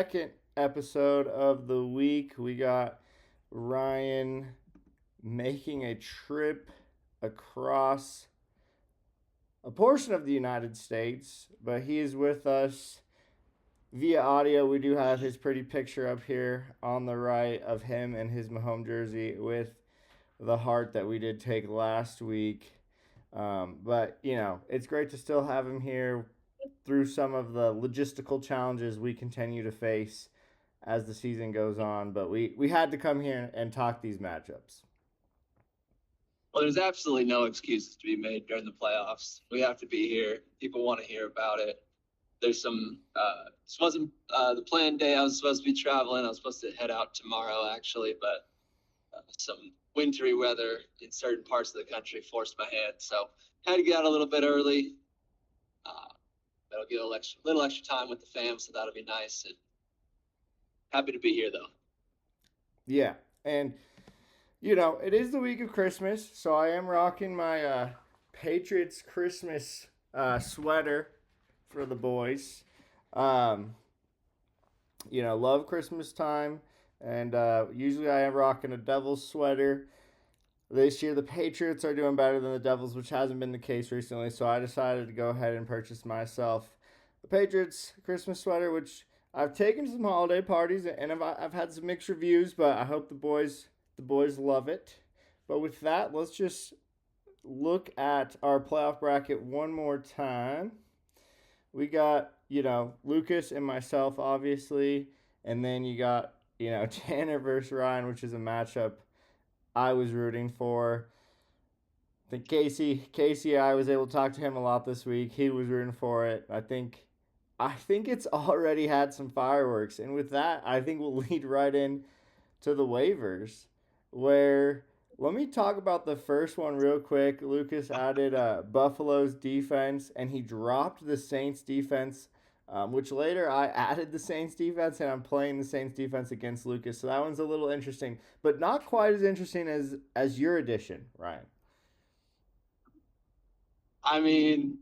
second episode of the week. We got Ryan making a trip across a portion of the United States, but he is with us via audio. We do have his pretty picture up here on the right of him and his Mahomes jersey with the heart that we did take last week. But, it's great to still have him here through some of the logistical challenges we continue to face as the season goes on. But we had to come here and talk these matchups. Well, there's absolutely no excuses to be made during the playoffs. We have to be here. People want to hear about it. There's some, this wasn't the planned day. I was supposed to be traveling. I was supposed to head out tomorrow, actually, but some wintry weather in certain parts of the country forced my hand. So had to get out a little bit early. That'll get a little extra time with the fam, so that'll be nice. And happy to be here, though. Yeah, and it is the week of Christmas, so I am rocking my Patriots Christmas sweater for the boys. Love Christmas time, and usually I am rocking a Devils sweater. This year, the Patriots are doing better than the Devils, which hasn't been the case recently, so I decided to go ahead and purchase myself the Patriots Christmas sweater, which I've taken to some holiday parties, and I've had some mixed reviews, but I hope the boys love it. But with that, let's just look at our playoff bracket one more time. We got, Lucas and myself, obviously, and then you got, Tanner versus Ryan, which is a matchup I was rooting for. I think Casey, I was able to talk to him a lot this week. He was rooting for it. I think it's already had some fireworks. And with that, I think we'll lead right in to the waivers, where let me talk about the first one real quick. Lucas added Buffalo's defense, and he dropped the Saints defense, which later I added the Saints defense, and I'm playing the Saints defense against Lucas. So that one's a little interesting, but not quite as interesting as your addition, Ryan. I mean,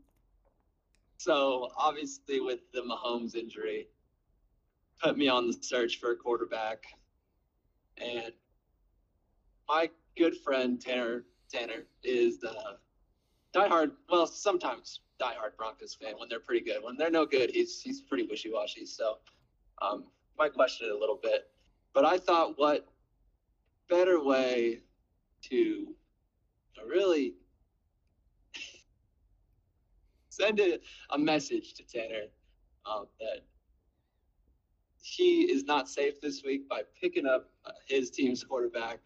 so obviously with the Mahomes injury, put me on the search for a quarterback. And my good friend Tanner is the sometimes diehard Broncos fan when they're pretty good. When they're no good, he's pretty wishy-washy. So might question it a little bit. But I thought, what better way to really send a message to Tanner that he is not safe this week by picking up his team's quarterback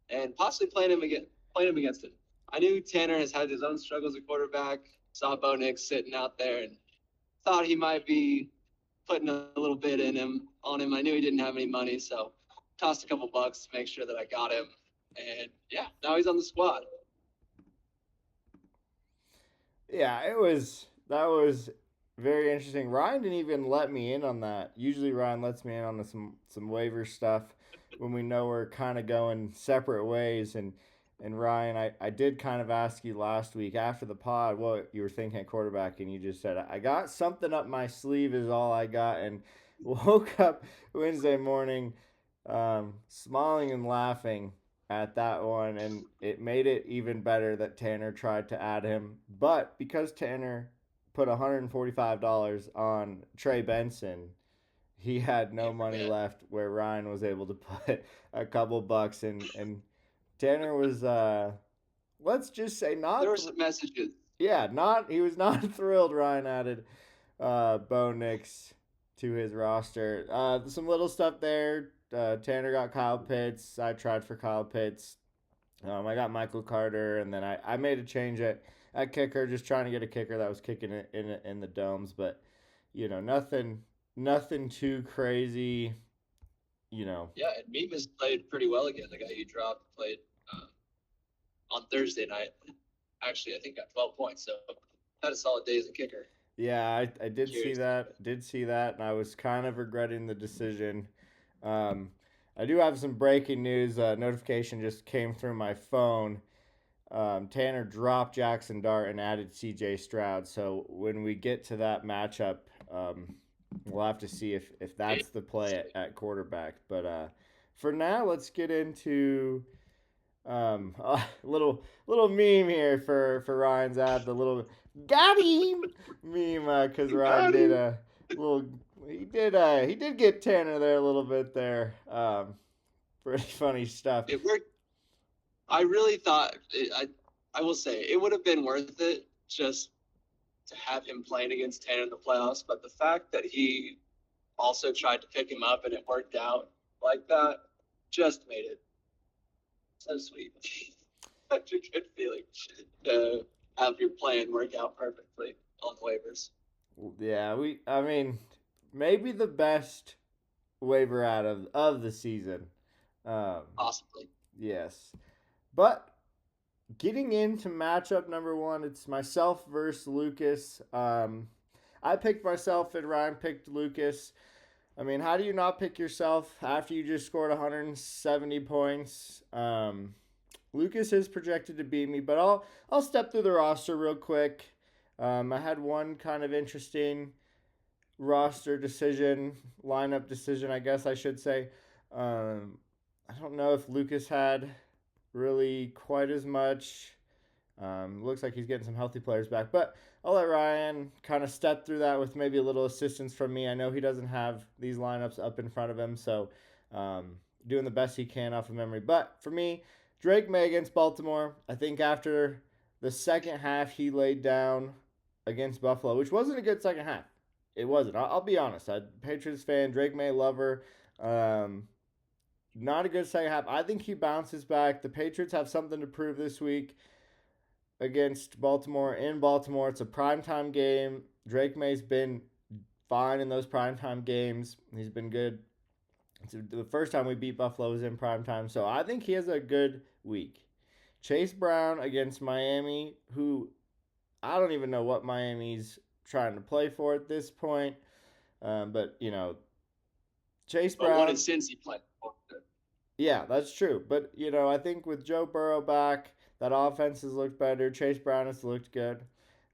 and possibly playing him against him. I knew Tanner has had his own struggles at quarterback. Saw Bo Nix sitting out there and thought he might be putting a little bit on him. I knew he didn't have any money, so tossed a couple bucks to make sure that I got him. And yeah, now he's on the squad. Yeah, that was very interesting. Ryan didn't even let me in on that. Usually Ryan lets me in on some waiver stuff when we know we're kind of going separate ways. And Ryan, I did kind of ask you last week after the pod what you were thinking at quarterback, and you just said, I got something up my sleeve is all I got. And woke up Wednesday morning smiling and laughing at that one, and it made it even better that Tanner tried to add him. But because Tanner put $145 on Trey Benson, he had no money left, where Ryan was able to put a couple bucks in. And Tanner was, let's just say, not. There were some messages. Yeah, he was not thrilled Ryan added Bo Nix to his roster. Some little stuff there. Tanner got Kyle Pitts. I tried for Kyle Pitts. I got Michael Carter, and then I made a change at kicker, just trying to get a kicker that was kicking it in the domes. But nothing too crazy. Yeah, and Meemus played pretty well again. The guy you dropped played on Thursday night. Actually, I think got 12 points. So had a solid day as a kicker. Yeah, I did see that, and I was kind of regretting the decision. I do have some breaking news. Notification just came through my phone. Tanner dropped Jackson Dart and added C.J. Stroud. So when we get to that matchup, we'll have to see if that's the play at quarterback. But for now, let's get into a little meme here for Ryan's ad, the little got him meme, because Ryan Got did him. a little he did get Tanner there a little bit there. Pretty funny stuff. It worked. I really thought I will say it would have been worth it just to have him playing against Tanner in the playoffs, but the fact that he also tried to pick him up and it worked out like that just made it so sweet. Such a good feeling to have your plan work out perfectly on waivers. Yeah, I mean, maybe the best waiver out of the season. Um, Possibly. yes, but getting into matchup number one, it's myself versus Lucas. I picked myself and Ryan picked Lucas. I mean, how do you not pick yourself after you just scored 170 points? Lucas is projected to beat me, but I'll step through the roster real quick. I had one kind of interesting roster decision, lineup decision, I guess I should say. I don't know if Lucas had really quite as much. Looks like he's getting some healthy players back, but I'll let Ryan kind of step through that with maybe a little assistance from me. I know he doesn't have these lineups up in front of him, so doing the best he can off of memory. But for me, Drake May against Baltimore, I think after the second half he laid down against Buffalo, which wasn't a good second half. It wasn't. I'll be honest. I'm a Patriots fan, Drake May lover. Not a good second half. I think he bounces back. The Patriots have something to prove this week against Baltimore in Baltimore. It's a primetime game. Drake May's been fine in those primetime games. He's been good. It's the first time we beat Buffalo was in primetime, so I think he has a good week. Chase Brown against Miami, who I don't even know what Miami's trying to play for at this point. But, Chase But what Brown. is Cincy playing? Yeah, that's true. But, I think with Joe Burrow back, that offense has looked better. Chase Brown has looked good.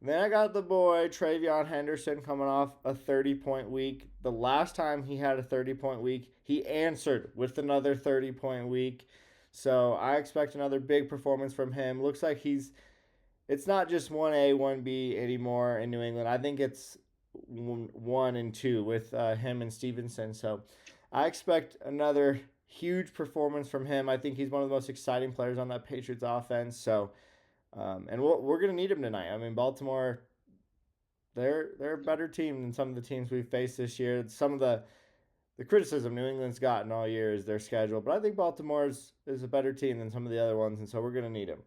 And then I got the boy, Travion Henderson, coming off a 30-point week. The last time he had a 30-point week, he answered with another 30-point week. So I expect another big performance from him. Looks like it's not just 1A, 1B anymore in New England. I think it's 1 and 2 with him and Stevenson. So I expect another huge performance from him. I think he's one of the most exciting players on that Patriots offense. So, and we're going to need him tonight. I mean, Baltimore, they're a better team than some of the teams we've faced this year. Some of the criticism New England's gotten all year is their schedule, but I think Baltimore is a better team than some of the other ones, and so we're going to need him.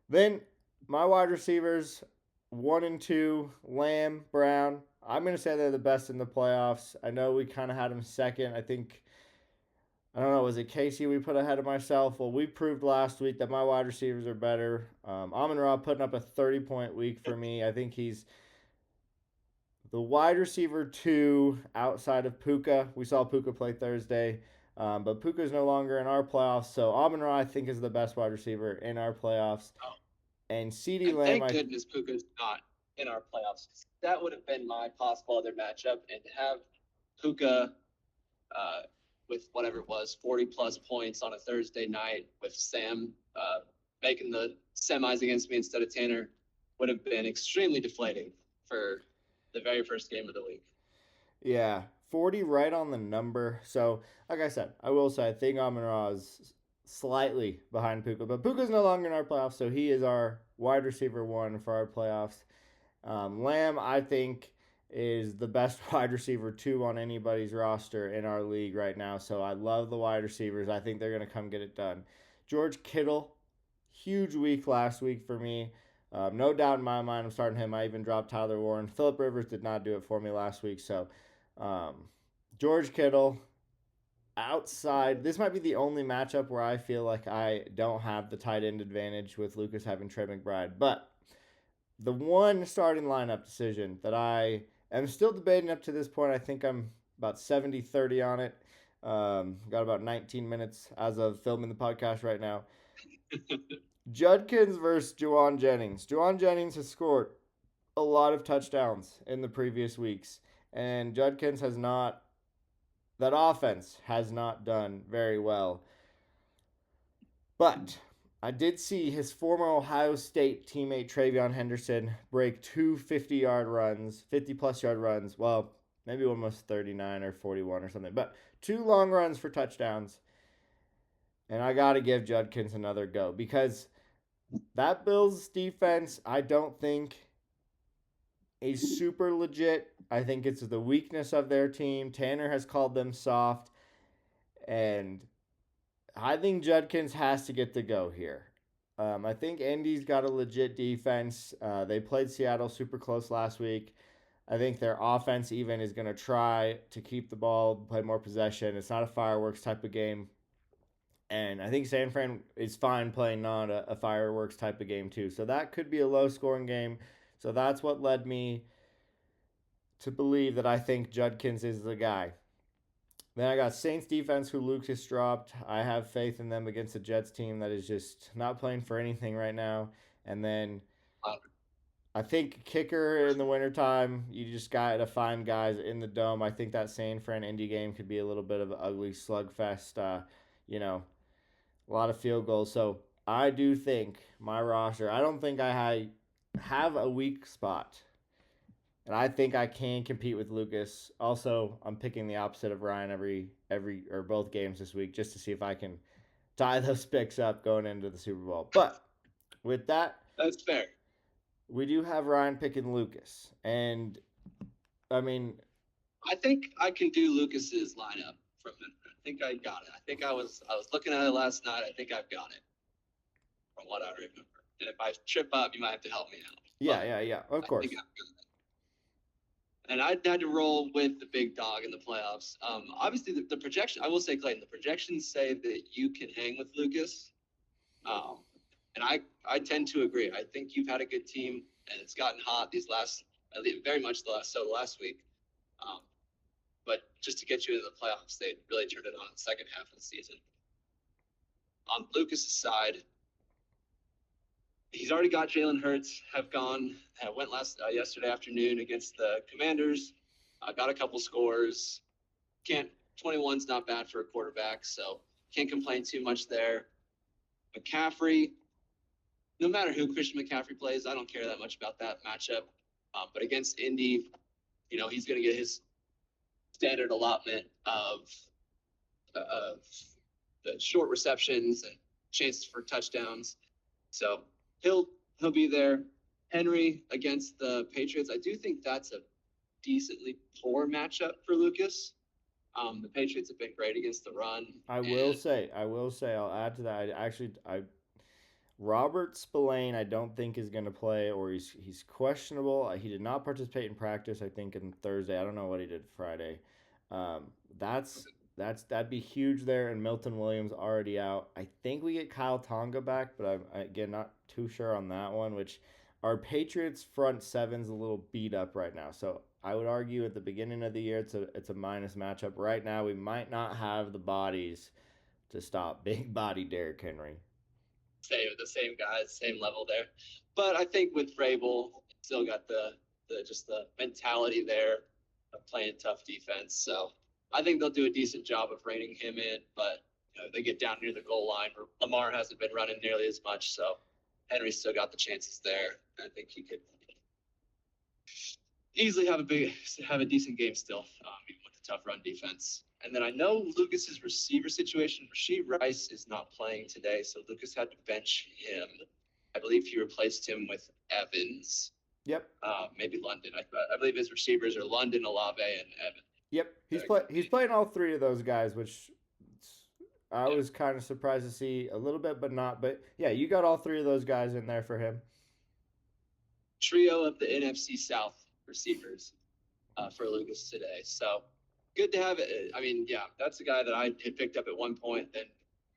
Then my wide receivers, 1 and 2, Lamb, Brown. I'm going to say they're the best in the playoffs. I know we kind of had them second. I don't know, was it Casey we put ahead of myself? Well, we proved last week that my wide receivers are better. Amon-Ra putting up a 30-point week for me. I think he's the wide receiver 2 outside of Puka. We saw Puka play Thursday, but Puka is no longer in our playoffs. So Amon-Ra, I think, is the best wide receiver in our playoffs. Oh. And CeeDee And Lamb, thank goodness Puka's not in our playoffs. That would have been my possible other matchup, and to have Puka with whatever it was, 40-plus points on a Thursday night with Sam making the semis against me instead of Tanner would have been extremely deflating for the very first game of the week. Yeah, 40 right on the number. So, like I said, I will say I think Amon-Ra is slightly behind Puka, but Puka's no longer in our playoffs, so he is our wide receiver 1 for our playoffs. Lamb, I think, is the best wide receiver 2 on anybody's roster in our league right now. So I love the wide receivers. I think they're going to come get it done. George Kittle, huge week last week for me. No doubt in my mind I'm starting him. I even dropped Tyler Warren. Phillip Rivers did not do it for me last week. So George Kittle, outside, this might be the only matchup where I feel like I don't have the tight end advantage with Lucas having Trey McBride. But the one starting lineup decision that I am still debating up to this point, I think I'm about 70-30 on it. Got about 19 minutes as of filming the podcast right now. Judkins versus Juwan Jennings. Juwan Jennings has scored a lot of touchdowns in the previous weeks. and Judkins has not. That offense has not done very well. But I did see his former Ohio State teammate Travion Henderson break two 50-yard runs, 50-plus yard runs. Well, maybe one was 39 or 41 or something, but two long runs for touchdowns. And I got to give Judkins another go because that Bills defense, I don't think is super legit. I think it's the weakness of their team. Tanner has called them soft, and I think Judkins has to get the go here. I think Indy's got a legit defense. They played Seattle super close last week. I think their offense even is going to try to keep the ball, play more possession. It's not a fireworks type of game. And I think San Fran is fine playing not a fireworks type of game too. So that could be a low scoring game. So that's what led me to believe that I think Judkins is the guy. Then I got Saints defense, who Lucas dropped. I have faith in them against the Jets team that is just not playing for anything right now. And then I think kicker in the wintertime, you just got to find guys in the dome. I think that San Fran Indy game could be a little bit of an ugly slugfest. You know, a lot of field goals. So I do think my roster, I don't think I have a weak spot. And I think I can compete with Lucas. Also, I'm picking the opposite of Ryan every or both games this week just to see if I can tie those picks up going into the Super Bowl. But with that, That's fair. we do have Ryan picking Lucas. And I mean, I think I can do Lucas's lineup from it. I think I got it. I think I was looking at it last night. I think I've got it from what I remember. And if I trip up, you might have to help me out. yeah, of course. And I had to roll with the big dog in the playoffs. Obviously, the projection, I will say, Clayton, the projections say that you can hang with Lucas. And I tend to agree. I think you've had a good team, and it's gotten hot these last, very much last week. But just to get you into the playoffs, they really turned it on in the second half of the season. On Lucas's side, he's already got Jalen Hurts went yesterday afternoon against the Commanders. Got a couple scores. 21's not bad for a quarterback, so can't complain too much there. McCaffrey, no matter who Christian McCaffrey plays, I don't care that much about that matchup. But against Indy, he's going to get his standard allotment of the short receptions and chances for touchdowns. So he'll be there. Henry against the Patriots, I do think that's a decently poor matchup for Lucas. The Patriots have been great against the run. I will say, I'll add to that. Robert Spillane, I don't think is going to play, or he's questionable. He did not participate in practice. I think on Thursday. I don't know what he did Friday. That'd be huge there. And Milton Williams already out. I think we get Kyle Tonga back, but I'm again not too sure on that one. Which our Patriots front seven's a little beat up right now. So I would argue at the beginning of the year it's a minus matchup. Right now we might not have the bodies to stop big body Derrick Henry. The same guys, same level there. But I think with Vrabel, still got the mentality there of playing tough defense. So I think they'll do a decent job of reining him in. But they get down near the goal line. Lamar hasn't been running nearly as much, so Henry's still got the chances there. I think he could easily have a decent game still, even with the tough run defense. And then I know Lucas's receiver situation. Rashee Rice is not playing today, so Lucas had to bench him. I believe he replaced him with Evans. Yep. Maybe London. I believe his receivers are London, Olave, and Evans. Yep. He's playing all three of those guys, which I was kind of surprised to see a little bit, but not. But yeah, you got all three of those guys in there for him. Trio of the NFC South receivers for Lucas today. So good to have it. I mean, yeah, that's a guy that I had picked up at one point, then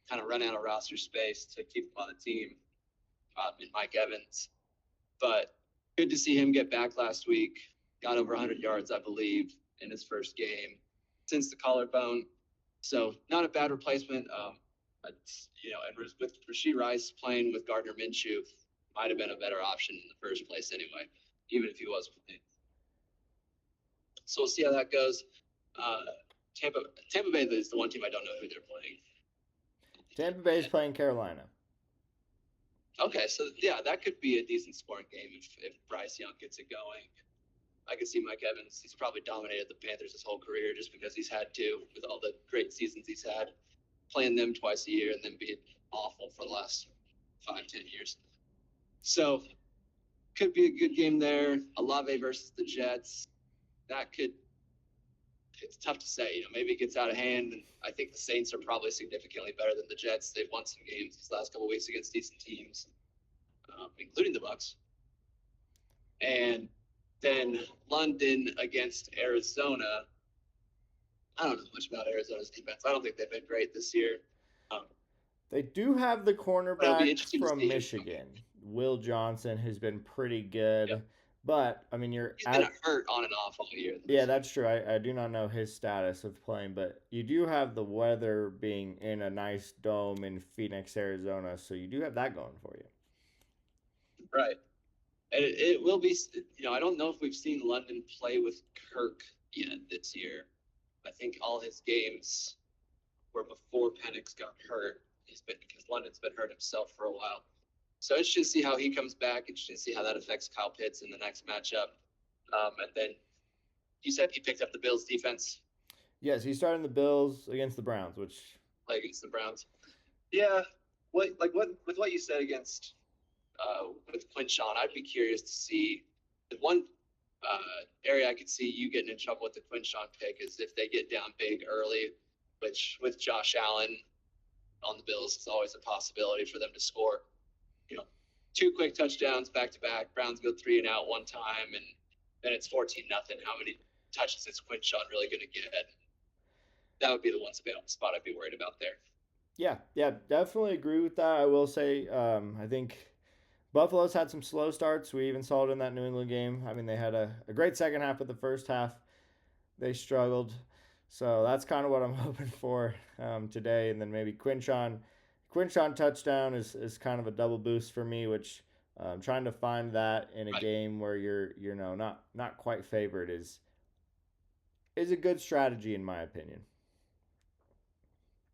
kind of run out of roster space to keep him on the team in Mike Evans. But good to see him get back last week. Got over 100 yards, I believe, in his first game since the collarbone. So not a bad replacement. And with Rashee Rice playing with Gardner Minshew, might have been a better option in the first place anyway, even if he was playing. So we'll see how that goes. Tampa Bay is the one team I don't know who they're playing. Tampa Bay is playing Carolina. Okay, so yeah, that could be a decent scoring game if Bryce Young gets it going. I could see Mike Evans. He's probably dominated the Panthers his whole career just because he's had to with all the great seasons he's had, playing them twice a year and then being awful for the last 5-10 years. So could be a good game there. Olave versus the Jets. It's tough to say. Maybe it gets out of hand. And I think the Saints are probably significantly better than the Jets. They've won some games these last couple of weeks against decent teams, including the Bucs. And then London against Arizona. I don't know much about Arizona's defense. I don't think they've been great this year. They do have the cornerback from Michigan, Will Johnson, who's been pretty good. Yep. But, I mean, he's been hurt on and off all year. Yeah, that's true. I do not know his status of playing, but you do have the weather being in a nice dome in Phoenix, Arizona, so you do have that going for you. Right. And it will be, I don't know if we've seen London play with Kirk yet this year. I think all his games were before Penix got hurt. Because London's been hurt himself for a while. So it's just see how he comes back. It's just see how that affects Kyle Pitts in the next matchup. And then you said he picked up the Bills defense. Yes, he's starting the Bills against the Browns, against the Browns. Yeah. With what you said against with Quinshawn, I'd be curious to see the one area I could see you getting in trouble with the Quinshawn pick is if they get down big early, which with Josh Allen on the Bills, it's always a possibility for them to score. 2 quick touchdowns back to back. Browns go 3 and out one time, and then it's 14-0. How many touches is Quinshawn really going to get? That would be the one spot I'd be worried about there. Yeah, definitely agree with that. I will say, I think Buffalo's had some slow starts. We even saw it in that New England game. I mean, they had a great second half, but the first half they struggled. So that's kind of what I'm hoping for today. And then maybe Quinshawn touchdown is kind of a double boost for me, which I'm trying to find that in a game where you're not quite favored is a good strategy in my opinion.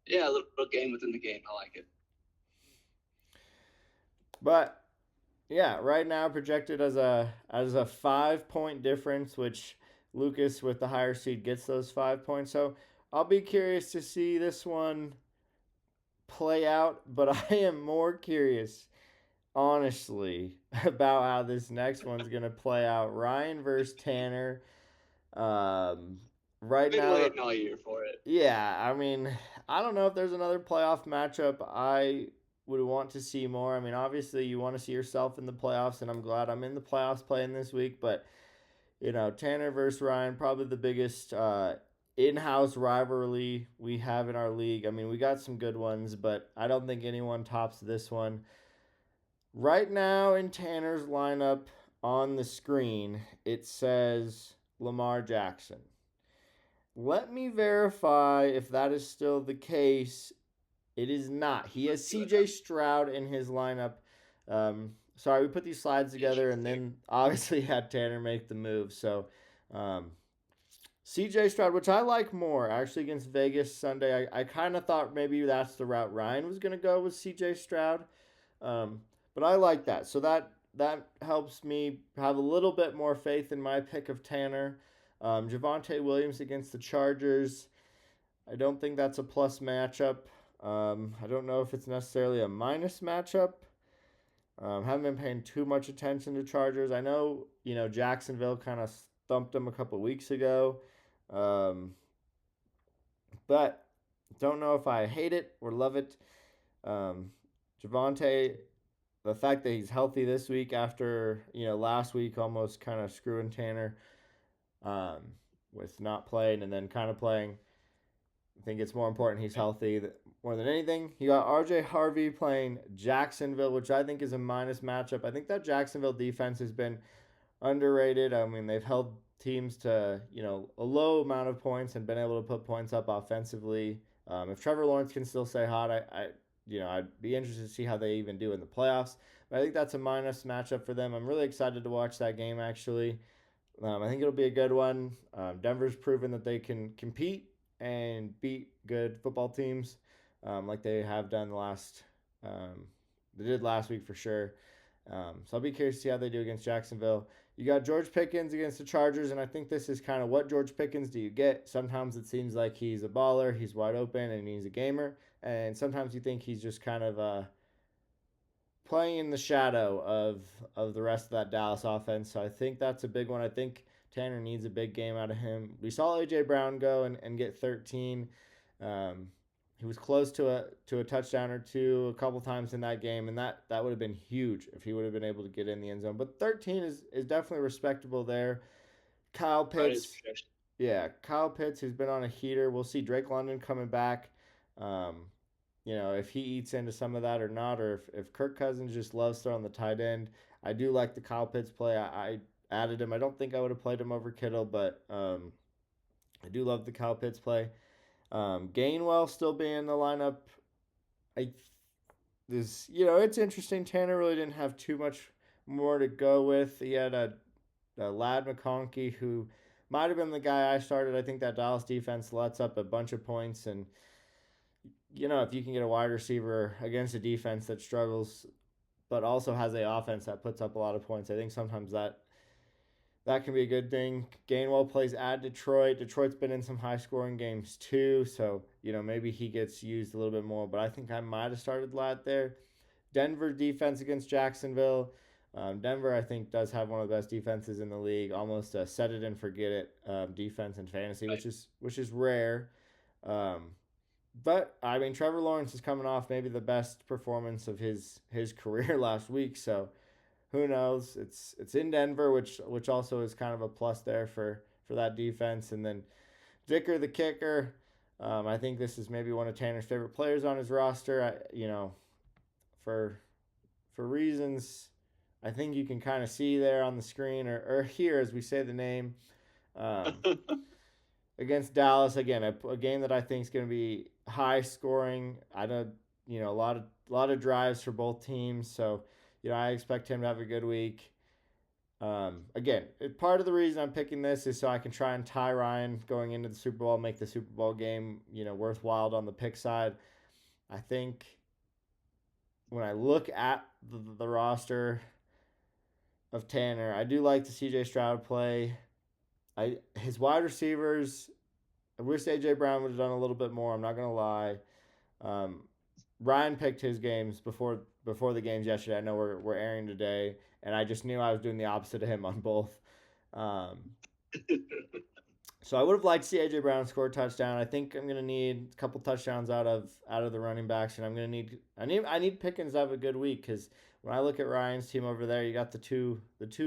Yeah, a little game within the game. I like it. But yeah, right now projected as a 5-point difference, which Lucas with the higher seed gets those 5 points. So I'll be curious to see this one play out, but I am more curious, honestly, about how this next one's going to play out. Ryan versus Tanner. Right I've been now, waiting all year for it. Yeah, I mean, I don't know if there's another playoff matchup I would want to see more. I mean, obviously you want to see yourself in the playoffs, and I'm glad I'm in the playoffs playing this week, but Tanner versus Ryan, probably the biggest in-house rivalry we have in our league. I mean, we got some good ones, but I don't think anyone tops this one. Right now in Tanner's lineup on the screen, it says Lamar Jackson. Let me verify if that is still the case. It is not. He has CJ Stroud in his lineup. Sorry, we put these slides together and then obviously had Tanner make the move. So, CJ Stroud, which I like more, actually against Vegas Sunday. I kind of thought maybe that's the route Ryan was going to go with CJ Stroud. But I like that. So that helps me have a little bit more faith in my pick of Tanner. Javonte Williams against the Chargers. I don't think that's a plus matchup. I don't know if it's necessarily a minus matchup. Haven't been paying too much attention to Chargers. I know, Jacksonville kind of thumped them a couple weeks ago. But don't know if I hate it or love it. Javonte, the fact that he's healthy this week after, last week almost kind of screwing Tanner with not playing and then kind of playing. I think it's more important he's healthy more than anything. You got RJ Harvey playing Jacksonville, which I think is a minus matchup. I think that Jacksonville defense has been underrated. I mean, they've held teams to, a low amount of points and been able to put points up offensively. If Trevor Lawrence can still stay hot, I'd be interested to see how they even do in the playoffs. But I think that's a minus matchup for them. I'm really excited to watch that game, actually. I think it'll be a good one. Denver's proven that they can compete and beat good football teams, like they have done the last. They did last week for sure. So I'll be curious to see how they do against Jacksonville. You got George Pickens against the Chargers, and I think this is kind of what George Pickens do you get. Sometimes it seems like he's a baller, he's wide open, and he's a gamer, and sometimes you think he's just kind of playing in the shadow of the rest of that Dallas offense. So I think that's a big one. I think Tanner needs a big game out of him. We saw AJ Brown go and get 13. He was close to a touchdown or two a couple times in that game, and that would have been huge if he would have been able to get in the end zone. But 13 is definitely respectable there. Kyle Pitts, yeah, Kyle Pitts, who's been on a heater. We'll see Drake London coming back. Um, if he eats into some of that or not, or if Kirk Cousins just loves throwing the tight end. I do like the Kyle Pitts play. I added him. I don't think I would have played him over Kittle, but I do love the Kyle Pitts play. Gainwell still being in the lineup. It's interesting. Tanner really didn't have too much more to go with. He had a Lad McConkey who might have been the guy I started. I think that Dallas defense lets up a bunch of points, and if you can get a wide receiver against a defense that struggles, but also has a offense that puts up a lot of points, I think sometimes that can be a good thing. Gainwell plays at Detroit. Detroit's been in some high scoring games too, so maybe he gets used a little bit more. But I think I might have started Lad there. Denver defense against Jacksonville. Denver, I think, does have one of the best defenses in the league. Almost a set it and forget it defense in fantasy, Right. which is rare. But I mean, Trevor Lawrence is coming off maybe the best performance of his career last week, so who knows? It's in Denver, which also is kind of a plus there for that defense. And then Dicker the kicker. I think this is maybe one of Tanner's favorite players on his roster. For reasons I think you can kind of see there on the screen or here as we say the name. Against Dallas again, a game that I think is going to be high scoring. I don't, a lot of drives for both teams, so I expect him to have a good week. Again, part of the reason I'm picking this is so I can try and tie Ryan going into the Super Bowl, make the Super Bowl game worthwhile on the pick side. I think when I look at the roster of Tanner, I do like the CJ Stroud play. His wide receivers, I wish AJ Brown would have done a little bit more. I'm not gonna lie. Ryan picked his games before the games yesterday. I know we're airing today, and I just knew I was doing the opposite of him on both. So I would have liked to see AJ Brown score a touchdown. I think I'm gonna need a couple touchdowns out of the running backs, and I need Pickens to have a good week because when I look at Ryan's team over there, you got the two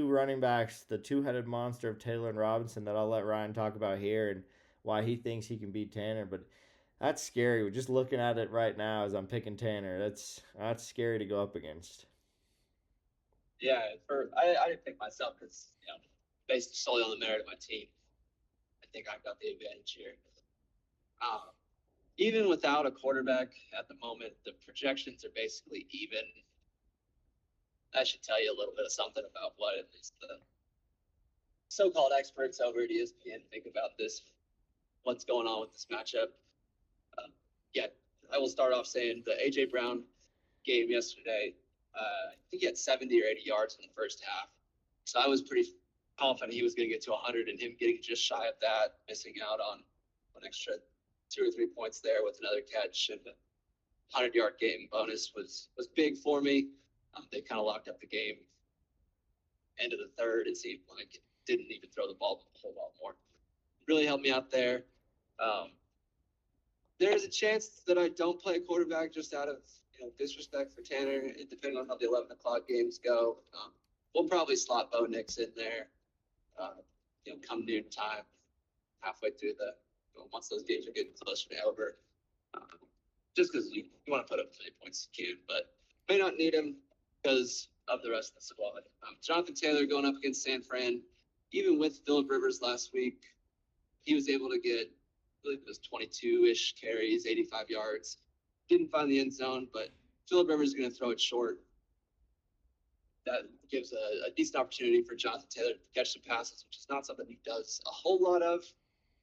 running backs, the two-headed monster of Taylor and Robinson that I'll let Ryan talk about here and why he thinks he can beat Tanner. But that's scary. We're just looking at it right now as I'm picking Tanner. That's scary to go up against. Yeah, I didn't pick myself because based solely on the merit of my team, I think I've got the advantage here. Even without a quarterback at the moment, the projections are basically even. That should tell you a little bit of something about what at least the so-called experts over at ESPN think about this, what's going on with this matchup. Yeah, I will start off saying the A.J. Brown game yesterday, I think he had 70 or 80 yards in the first half. So I was pretty confident he was going to get to 100, and him getting just shy of that, missing out on an extra 2 or 3 points there with another catch and a 100-yard game bonus was big for me. They kind of locked up the game. End of the third, it seemed like didn't even throw the ball a whole lot more. Really helped me out there. There's a chance that I don't play quarterback just out of disrespect for Tanner, depending on how the 11 o'clock games go. We'll probably slot Bo Nix in there, come noon time, halfway through once those games are getting closer to over. Just because you want to put up as many points as you can, but may not need him because of the rest of the squad. Jonathan Taylor going up against San Fran, even with Phillip Rivers last week, he was able to get, I believe it was 22-ish carries, 85 yards. Didn't find the end zone, but Phillip Rivers is going to throw it short. that gives a decent opportunity for Jonathan Taylor to catch some passes, which is not something he does a whole lot of.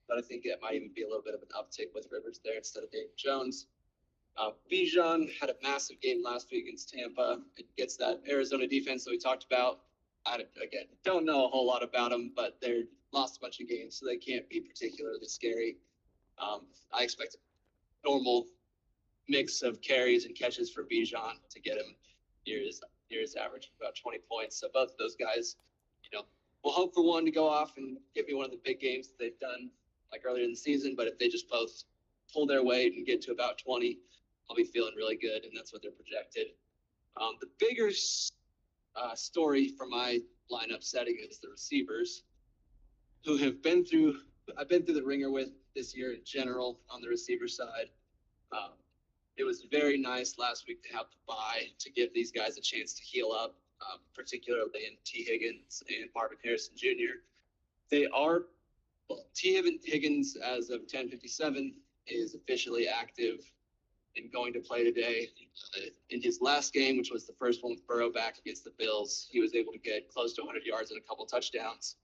But I think it might even be a little bit of an uptick with Rivers there instead of Daniel Jones. Bijan had a massive game last week against Tampa. It gets that Arizona defense that we talked about. Again, don't know a whole lot about them, but they're lost a bunch of games, so they can't be particularly scary. I expect a normal mix of carries and catches for Bijan to get him near his average of about 20 points. So both of those guys, we'll hope for one to go off and give me one of the big games that they've done like earlier in the season. But if they just both pull their weight and get to about 20, I'll be feeling really good, and that's what they're projected. The bigger story for my lineup setting is the receivers, who I've been through the ringer with this year in general on the receiver side. It was very nice last week to have the bye to give these guys a chance to heal up, particularly in T. Higgins and Marvin Harrison Jr. T. Higgins, as of 10:57, is officially active and going to play today. In his last game, which was the first one with Burrow back against the Bills, he was able to get close to 100 yards and a couple touchdowns.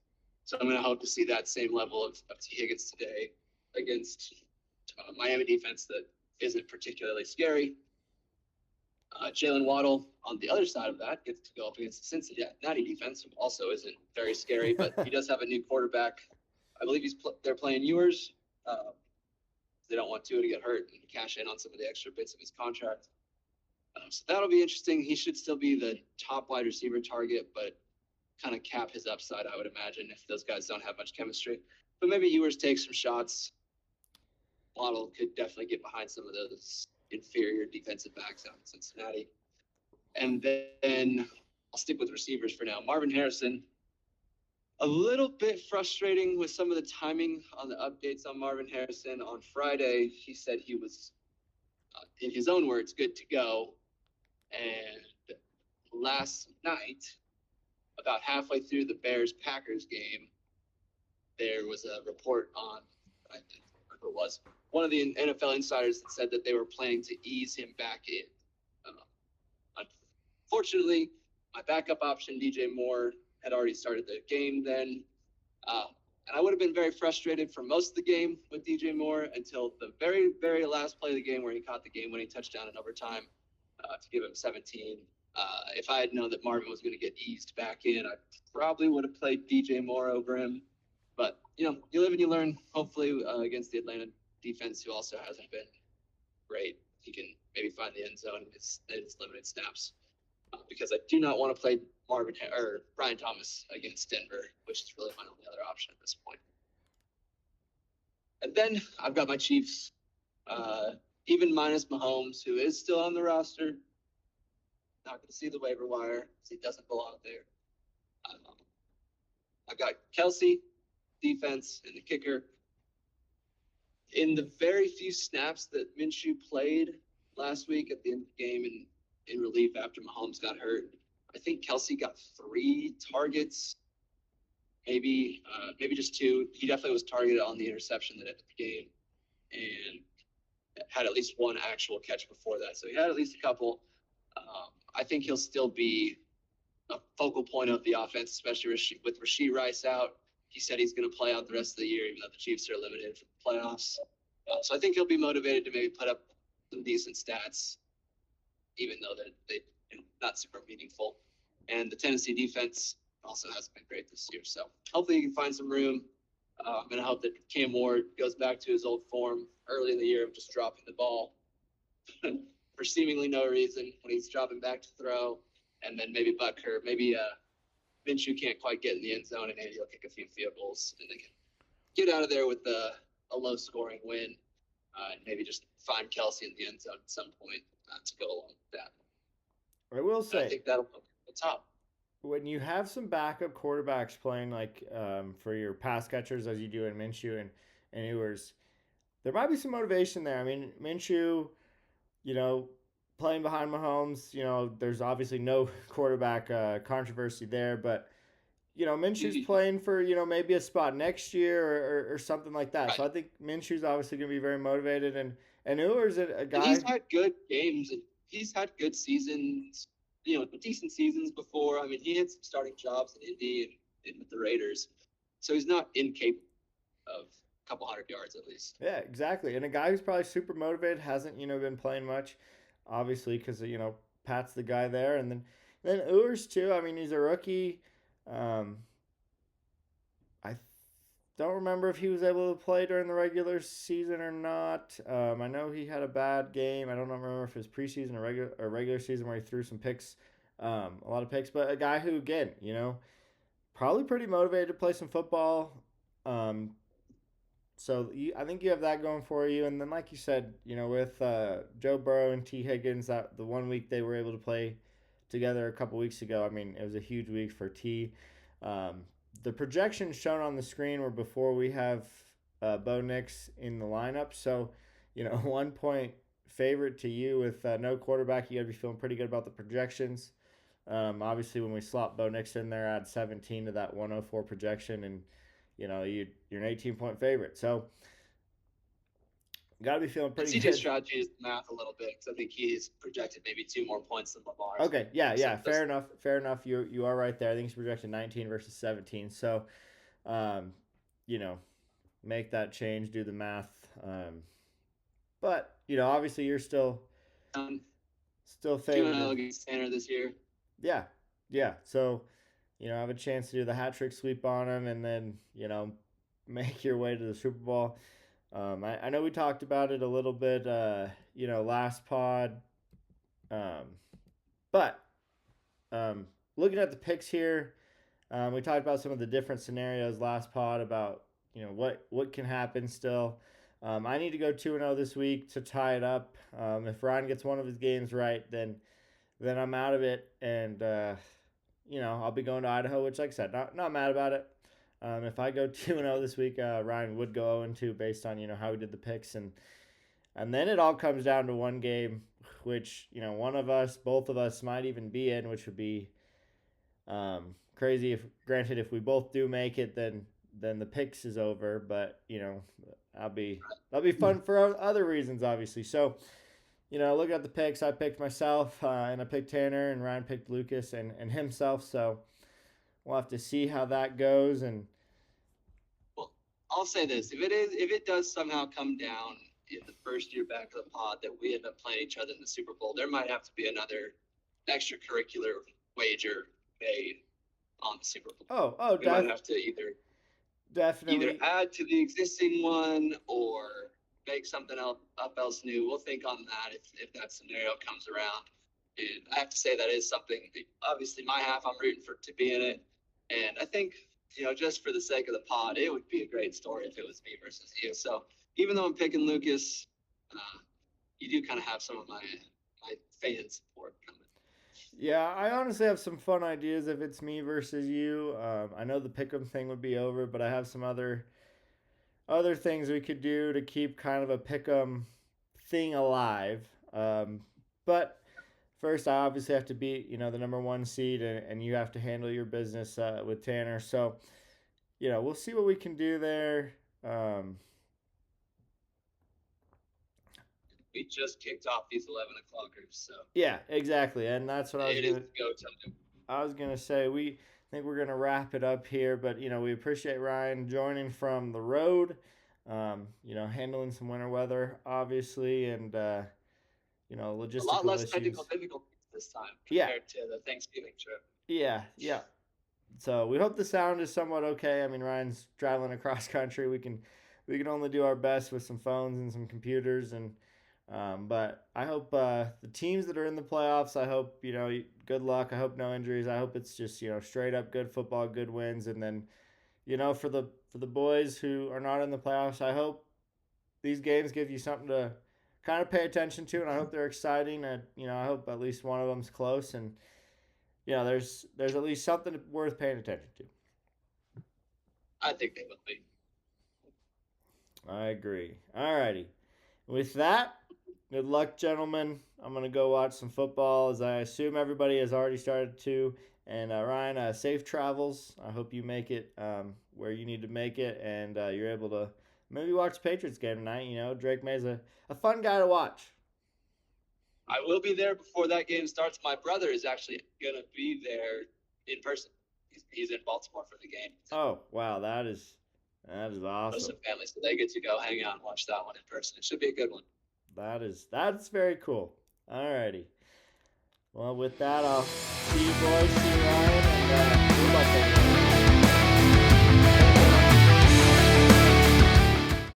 So I'm going to hope to see that same level of T. Higgins today against Miami defense that isn't particularly scary. Jalen Waddle, on the other side of that, gets to go up against the Cincinnati defense, who also isn't very scary, but he does have a new quarterback. I believe they're playing Ewers. They don't want Tua to get hurt and cash in on some of the extra bits of his contract. So that'll be interesting. He should still be the top wide receiver target, but kind of cap his upside, I would imagine, if those guys don't have much chemistry. But maybe Ewers takes some shots. Waddle could definitely get behind some of those inferior defensive backs out in Cincinnati. And then I'll stick with receivers for now. Marvin Harrison, a little bit frustrating with some of the timing on the updates on Marvin Harrison. On Friday, he said he was, in his own words, good to go. And last night, about halfway through the Bears-Packers game, there was a report on, I think it was, one of the NFL insiders that said that they were planning to ease him back in. Unfortunately, my backup option, DJ Moore, had already started the game then. And I would have been very frustrated for most of the game with DJ Moore until the very, very last play of the game where he caught the game-winning touchdown in overtime to give him 17. If I had known that Marvin was going to get eased back in, I probably would have played DJ Moore over him. But, you live and you learn. Hopefully against the Atlanta defense, who also hasn't been great, he can maybe find the end zone in his limited snaps. Because I do not want to play Brian Thomas against Denver, which is really my only other option at this point. And then I've got my Chiefs, even minus Mahomes, who is still on the roster. Not going to see the waiver wire because he doesn't belong there. I've got Kelsey, defense, and the kicker. In the very few snaps that Minshew played last week at the end of the game in relief after Mahomes got hurt, I think Kelsey got 3 targets, maybe just 2. He definitely was targeted on the interception that ended the game and had at least 1 actual catch before that. So he had at least a couple. I think he'll still be a focal point of the offense, especially with Rashee Rice out. He said he's going to play out the rest of the year, even though the Chiefs are limited for the playoffs. So I think he'll be motivated to maybe put up some decent stats, even though they're not super meaningful. And the Tennessee defense also hasn't been great this year. So hopefully you can find some room. I'm going to hope that Cam Ward goes back to his old form early in the year of just dropping the ball for seemingly no reason when he's dropping back to throw. And then maybe Butker, maybe Minshew can't quite get in the end zone, and Andy will kick a few field goals, and they can get out of there with a low-scoring win, and maybe just find Kelsey in the end zone at some point to go along with that. I will say, I think that'll put the top. When you have some backup quarterbacks playing like for your pass catchers as you do in Minshew and Ewers, there might be some motivation there. I mean, Minshew, playing behind Mahomes, there's obviously no quarterback controversy there, but Minshew's playing for maybe a spot next year or something like that. Right. So I think Minshew's obviously going to be very motivated, and Ewers a guy. And he's had good games and he's had good seasons decent seasons before. I mean, he had some starting jobs in Indy and with the Raiders, so he's not incapable of a couple hundred yards at least. Yeah, exactly. And a guy who's probably super motivated, hasn't, been playing much, obviously, because, Pat's the guy there. And then Ewers, too. I mean, he's a rookie. Um, I don't remember if he was able to play during the regular season or not. I know he had a bad game. I don't remember if it was preseason or regular season where he threw some picks, a lot of picks. But a guy who, again, probably pretty motivated to play some football. Um, I think you have that going for you. And then, like you said, with Joe Burrow and T. Higgins, that the 1 week they were able to play together a couple weeks ago, I mean, it was a huge week for T. Um, the projections shown on the screen were before we have Bo Nix in the lineup. So, 1 point favorite to you with no quarterback. You got to be feeling pretty good about the projections. Obviously, when we slot Bo Nix in there, add 17 to that 104 projection, and you're an 18-point favorite. So, got to be feeling pretty CJ's good. strategy is math a little bit because I think he's projected maybe 2 more points than Lamar. Okay, yeah, fair enough. You are right there. I think he's projected 19 versus 17. So, make that change, do the math. But obviously you're still favored. 2-0 against Tanner this year. Yeah. So, have a chance to do the hat trick sweep on him, and then make your way to the Super Bowl. I know we talked about it a little bit, last pod. But looking at the picks here, we talked about some of the different scenarios last pod about what can happen still. I need to go 2-0 this week to tie it up. If Ryan gets one of his games right, then I'm out of it, and I'll be going to Idaho, which, like I said, not mad about it. If I go 2-0 this week, Ryan would go 0-2 based on how we did the picks, and then it all comes down to one game, which one of us, both of us, might even be in, which would be crazy. If we both do make it, then the picks is over. But that'll be fun for other reasons, obviously. So looking at the picks, I picked myself, and I picked Tanner, and Ryan picked Lucas and himself. So we'll have to see how that goes. And well, I'll say this: if it does somehow come down in the first year back of the pod that we end up playing each other in the Super Bowl, there might have to be another extracurricular wager made on the Super Bowl. Oh, we might have to either add to the existing one or make something else new. We'll think on that if that scenario comes around. And I have to say that is something. Obviously, my half, I'm rooting for to be in it, and I think just for the sake of the pod, it would be a great story if it was me versus you. So even though I'm picking Lucas, you do kind of have some of my fan support coming. Yeah, I honestly have some fun ideas if it's me versus you. I know the pick'em thing would be over, but I have some other things we could do to keep kind of a pick'em thing alive. But first, I obviously have to beat the number 1 seed, and you have to handle your business with Tanner. So we'll see what we can do there. We just kicked off these 11 o'clockers, so yeah, exactly, and that's what I was gonna go time. I was gonna say. I think we're gonna wrap it up here, but we appreciate Ryan joining from the road. Handling some winter weather, obviously, and logistical a lot less issues. technical difficulties this time compared to the Thanksgiving trip. Yeah. So we hope the sound is somewhat okay. I mean, Ryan's traveling across country. We can only do our best with some phones and some computers, and but I hope the teams that are in the playoffs, I hope good luck. I hope no injuries. I hope it's just straight up good football, good wins, and then for the boys who are not in the playoffs, I hope these games give you something to kind of pay attention to, and I hope they're exciting. And I hope at least one of them's close, and there's at least something worth paying attention to. I think they will be. I agree. Alrighty. With that, good luck, gentlemen. I'm going to go watch some football, as I assume everybody has already started to. And Ryan, safe travels. I hope you make it where you need to make it, and you're able to maybe watch the Patriots game tonight. Drake May's a fun guy to watch. I will be there before that game starts. My brother is actually gonna be there in person. He's in Baltimore for the game. Oh, wow, that is awesome. Some family, so they get to go hang out and watch that one in person. It should be a good one. That's very cool. Alrighty. Well, with that, I'll see you boys. See you, Ryan.